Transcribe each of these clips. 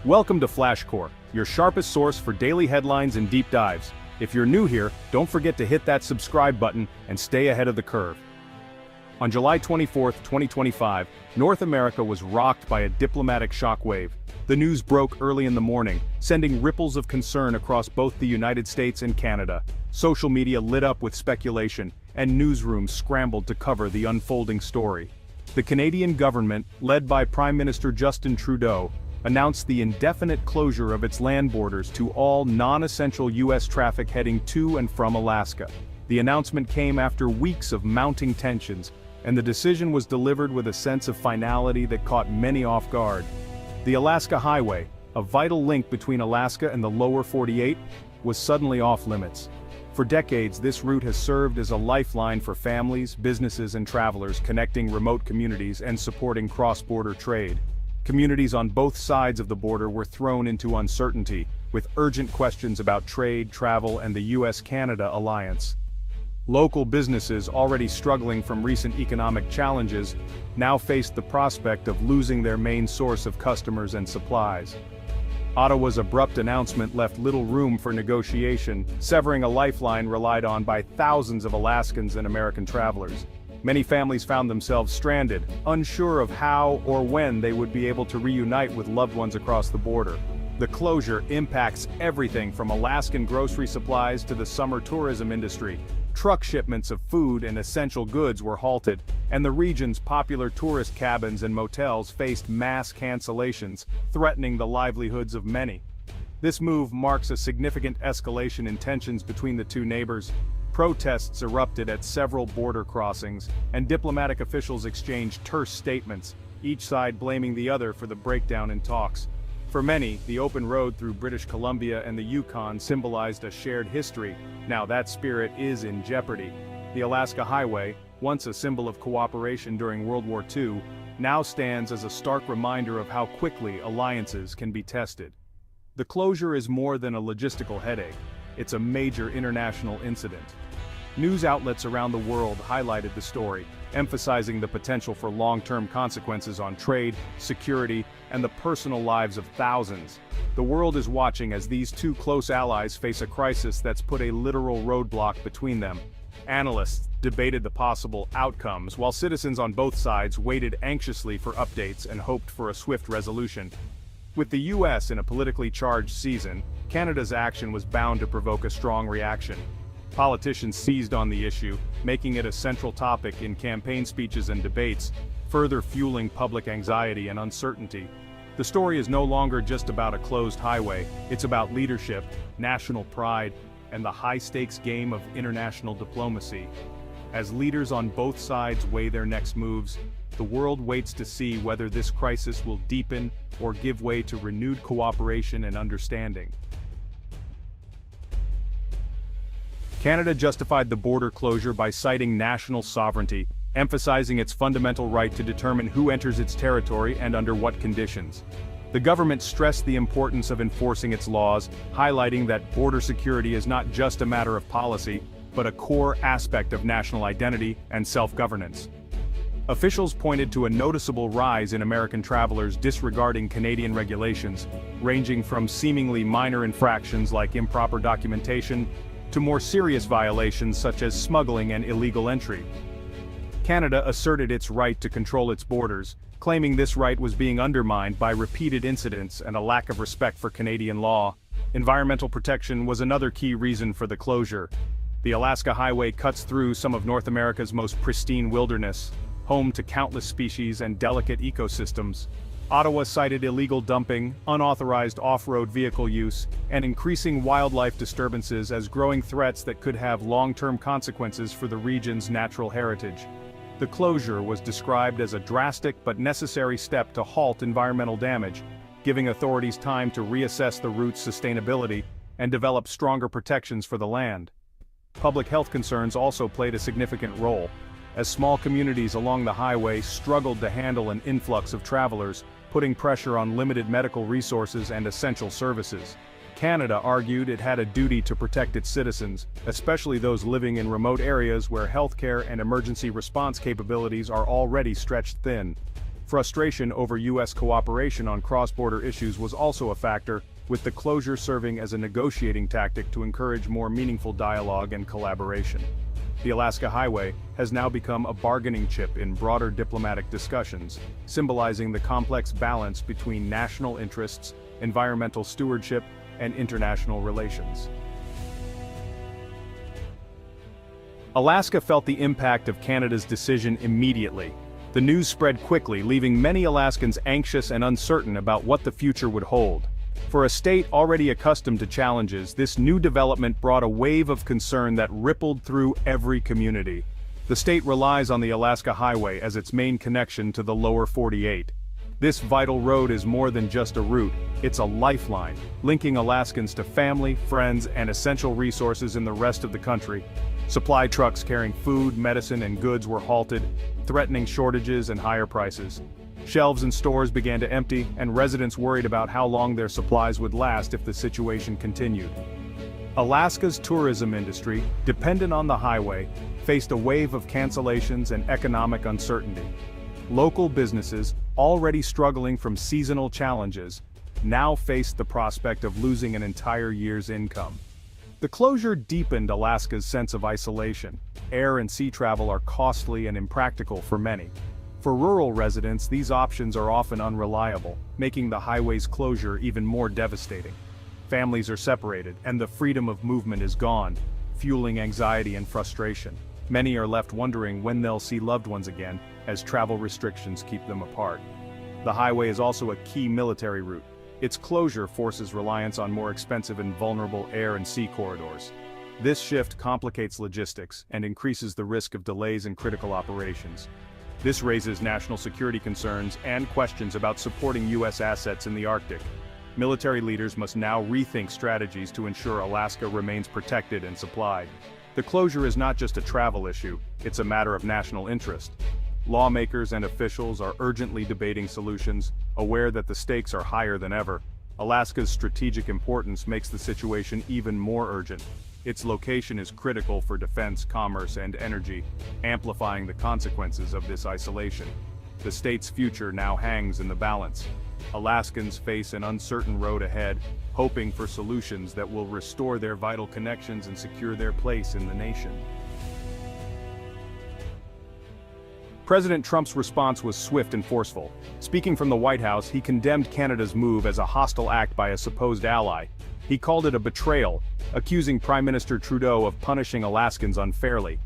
Welcome to FlashCore, your sharpest source for daily headlines and deep dives. If you're new here, don't forget to hit that subscribe button and stay ahead of the curve. On July 24, 2025, North America was rocked by a diplomatic shockwave. The news broke early in the morning, sending ripples of concern across both the United States and Canada. Social media lit up with speculation, and newsrooms scrambled to cover the unfolding story. The Canadian government, led by Prime Minister Justin Trudeau, announced the indefinite closure of its land borders to all non-essential U.S. traffic heading to and from Alaska. The announcement came after weeks of mounting tensions, and the decision was delivered with a sense of finality that caught many off guard. The Alaska Highway, a vital link between Alaska and the lower 48, was suddenly off-limits. For decades, this route has served as a lifeline for families, businesses, and travelers, connecting remote communities and supporting cross-border trade. Communities on both sides of the border were thrown into uncertainty, with urgent questions about trade, travel, and the U.S.-Canada alliance. Local businesses, already struggling from recent economic challenges, now faced the prospect of losing their main source of customers and supplies. Ottawa's abrupt announcement left little room for negotiation, severing a lifeline relied on by thousands of Alaskans and American travelers. Many families found themselves stranded, unsure of how or when they would be able to reunite with loved ones across the border. The closure impacts everything from Alaskan grocery supplies to the summer tourism industry. Truck shipments of food and essential goods were halted, and the region's popular tourist cabins and motels faced mass cancellations, threatening the livelihoods of many. This move marks a significant escalation in tensions between the two neighbors. Protests erupted at several border crossings, and diplomatic officials exchanged terse statements, each side blaming the other for the breakdown in talks. For many, the open road through British Columbia and the Yukon symbolized a shared history. Now that spirit is in jeopardy. The Alaska Highway, once a symbol of cooperation during World War II, now stands as a stark reminder of how quickly alliances can be tested. The closure is more than a logistical headache. It's a major international incident. News outlets around the world highlighted the story, emphasizing the potential for long-term consequences on trade, security, and the personal lives of thousands. The world is watching as these two close allies face a crisis that's put a literal roadblock between them. Analysts debated the possible outcomes, while citizens on both sides waited anxiously for updates and hoped for a swift resolution. With the U.S. in a politically charged season, Canada's action was bound to provoke a strong reaction. Politicians seized on the issue, making it a central topic in campaign speeches and debates, further fueling public anxiety and uncertainty. The story is no longer just about a closed highway, it's about leadership, national pride, and the high-stakes game of international diplomacy. As leaders on both sides weigh their next moves, the world waits to see whether this crisis will deepen or give way to renewed cooperation and understanding. Canada justified the border closure by citing national sovereignty, emphasizing its fundamental right to determine who enters its territory and under what conditions. The government stressed the importance of enforcing its laws, highlighting that border security is not just a matter of policy, but a core aspect of national identity and self-governance. Officials pointed to a noticeable rise in American travelers disregarding Canadian regulations, ranging from seemingly minor infractions like improper documentation to more serious violations such as smuggling and illegal entry. Canada asserted its right to control its borders, claiming this right was being undermined by repeated incidents and a lack of respect for Canadian law. Environmental protection was another key reason for the closure. The Alaska Highway cuts through some of North America's most pristine wilderness, home to countless species and delicate ecosystems. Ottawa cited illegal dumping, unauthorized off-road vehicle use, and increasing wildlife disturbances as growing threats that could have long-term consequences for the region's natural heritage. The closure was described as a drastic but necessary step to halt environmental damage, giving authorities time to reassess the route's sustainability and develop stronger protections for the land. Public health concerns also played a significant role, as small communities along the highway struggled to handle an influx of travelers, putting pressure on limited medical resources and essential services. Canada argued it had a duty to protect its citizens, especially those living in remote areas where healthcare and emergency response capabilities are already stretched thin. Frustration over U.S. cooperation on cross-border issues was also a factor, with the closure serving as a negotiating tactic to encourage more meaningful dialogue and collaboration. The Alaska Highway has now become a bargaining chip in broader diplomatic discussions, symbolizing the complex balance between national interests, environmental stewardship, and international relations. Alaska felt the impact of Canada's decision immediately. The news spread quickly, leaving many Alaskans anxious and uncertain about what the future would hold. For a state already accustomed to challenges, this new development brought a wave of concern that rippled through every community. The state relies on the Alaska Highway as its main connection to the lower 48. This vital road is more than just a route, it's a lifeline, linking Alaskans to family, friends, and essential resources in the rest of the country. Supply trucks carrying food, medicine, and goods were halted, threatening shortages and higher prices. Shelves in stores began to empty, and residents worried about how long their supplies would last if the situation continued. Alaska's tourism industry, dependent on the highway, faced a wave of cancellations and economic uncertainty. Local businesses, already struggling from seasonal challenges, now faced the prospect of losing an entire year's income. The closure deepened Alaska's sense of isolation. Air and sea travel are costly and impractical for many. For rural residents, these options are often unreliable, making the highway's closure even more devastating. Families are separated, and the freedom of movement is gone, fueling anxiety and frustration. Many are left wondering when they'll see loved ones again, as travel restrictions keep them apart. The highway is also a key military route. Its closure forces reliance on more expensive and vulnerable air and sea corridors. This shift complicates logistics and increases the risk of delays in critical operations. This raises national security concerns and questions about supporting U.S. assets in the Arctic. Military leaders must now rethink strategies to ensure Alaska remains protected and supplied. The closure is not just a travel issue, it's a matter of national interest. Lawmakers and officials are urgently debating solutions, aware that the stakes are higher than ever. Alaska's strategic importance makes the situation even more urgent. Its location is critical for defense, commerce, and energy, amplifying the consequences of this isolation. The state's future now hangs in the balance. Alaskans face an uncertain road ahead, hoping for solutions that will restore their vital connections and secure their place in the nation. President Trump's response was swift and forceful. Speaking from the White House, he condemned Canada's move as a hostile act by a supposed ally. He called it a betrayal, accusing Prime Minister Trudeau of punishing Alaskans unfairly.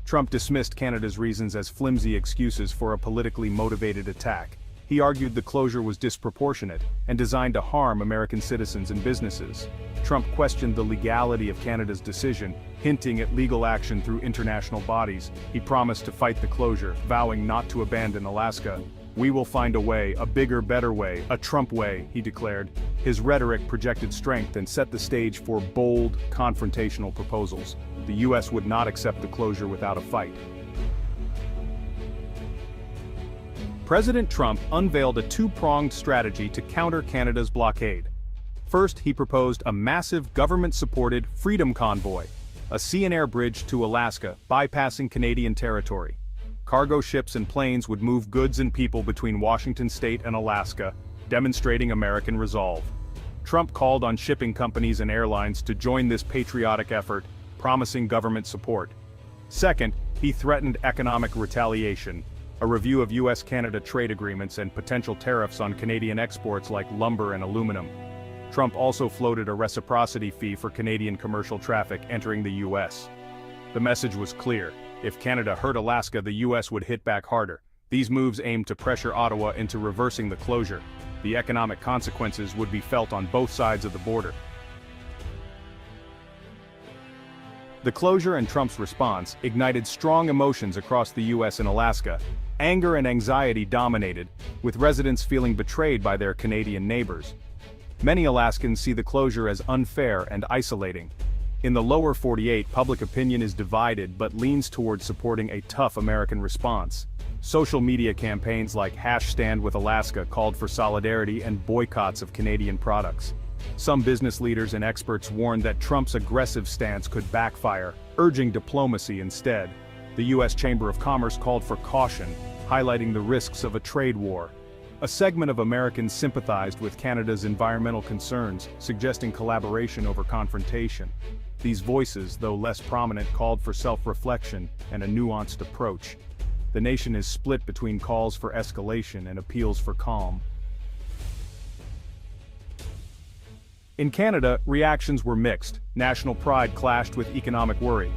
Trump dismissed Canada's reasons as flimsy excuses for a politically motivated attack. He argued the closure was disproportionate and designed to harm American citizens and businesses. Trump questioned the legality of Canada's decision, hinting at legal action through international bodies. He promised to fight the closure, vowing not to abandon Alaska. "We will find a way, a bigger, better way, a Trump way," he declared. His rhetoric projected strength and set the stage for bold, confrontational proposals. The U.S. would not accept the closure without a fight. President Trump unveiled a two-pronged strategy to counter Canada's blockade. First, he proposed a massive government-supported Freedom Convoy, a sea and air bridge to Alaska, bypassing Canadian territory. Cargo ships and planes would move goods and people between Washington state and Alaska, demonstrating American resolve. Trump called on shipping companies and airlines to join this patriotic effort, promising government support. Second, he threatened economic retaliation, a review of U.S.-Canada trade agreements and potential tariffs on Canadian exports like lumber and aluminum. Trump also floated a reciprocity fee for Canadian commercial traffic entering the U.S. The message was clear: if Canada hurt Alaska, the U.S. would hit back harder. These moves aimed to pressure Ottawa into reversing the closure. The economic consequences would be felt on both sides of the border. The closure and Trump's response ignited strong emotions across the U.S. and Alaska. Anger and anxiety dominated, with residents feeling betrayed by their Canadian neighbors. Many Alaskans see the closure as unfair and isolating. In the lower 48, public opinion is divided but leans towards supporting a tough American response. Social media campaigns like #StandWithAlaska called for solidarity and boycotts of Canadian products. Some business leaders and experts warned that Trump's aggressive stance could backfire, urging diplomacy instead. The U.S. Chamber of Commerce called for caution, highlighting the risks of a trade war. A segment of Americans sympathized with Canada's environmental concerns, suggesting collaboration over confrontation. These voices, though less prominent, called for self-reflection and a nuanced approach. The nation is split between calls for escalation and appeals for calm. In Canada, reactions were mixed. National pride clashed with economic worry.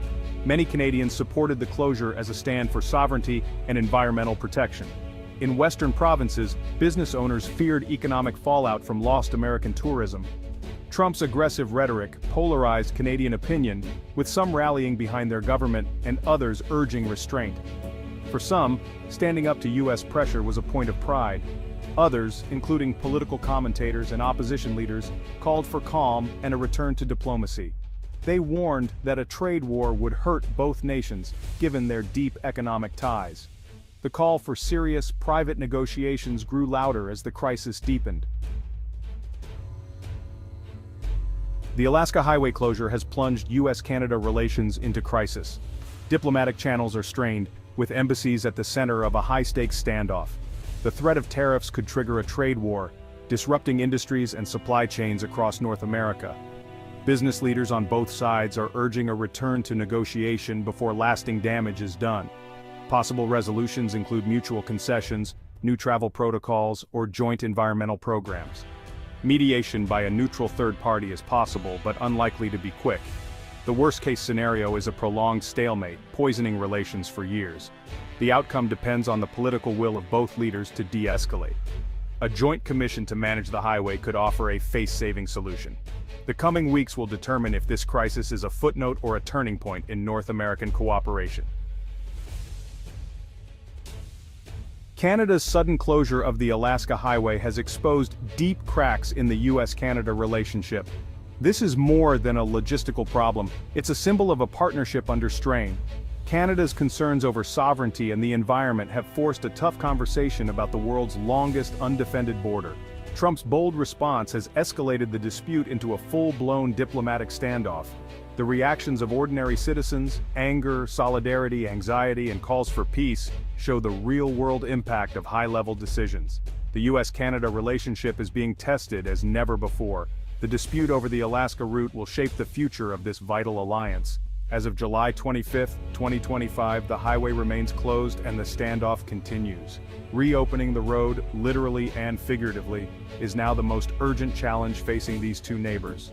Many Canadians supported the closure as a stand for sovereignty and environmental protection. In Western provinces, business owners feared economic fallout from lost American tourism. Trump's aggressive rhetoric polarized Canadian opinion, with some rallying behind their government and others urging restraint. For some, standing up to U.S. pressure was a point of pride. Others, including political commentators and opposition leaders, called for calm and a return to diplomacy. They warned that a trade war would hurt both nations, given their deep economic ties. The call for serious, private negotiations grew louder as the crisis deepened. The Alaska highway closure has plunged U.S.-Canada relations into crisis. Diplomatic channels are strained, with embassies at the center of a high-stakes standoff. The threat of tariffs could trigger a trade war, disrupting industries and supply chains across North America. Business leaders on both sides are urging a return to negotiation before lasting damage is done. Possible resolutions include mutual concessions, new travel protocols, or joint environmental programs. Mediation by a neutral third party is possible, but unlikely to be quick. The worst-case scenario is a prolonged stalemate, poisoning relations for years. The outcome depends on the political will of both leaders to de-escalate. A joint commission to manage the highway could offer a face-saving solution. The coming weeks will determine if this crisis is a footnote or a turning point in North American cooperation. Canada's sudden closure of the Alaska highway has exposed deep cracks in the US-Canada relationship. This is more than a logistical problem, it's a symbol of a partnership under strain. Canada's concerns over sovereignty and the environment have forced a tough conversation about the world's longest undefended border. Trump's bold response has escalated the dispute into a full-blown diplomatic standoff. The reactions of ordinary citizens, anger, solidarity, anxiety, and calls for peace show the real-world impact of high-level decisions. The US-Canada relationship is being tested as never before. The dispute over the Alaska route will shape the future of this vital alliance. As of July 25, 2025, the highway remains closed and the standoff continues. Reopening the road, literally and figuratively, is now the most urgent challenge facing these two neighbors.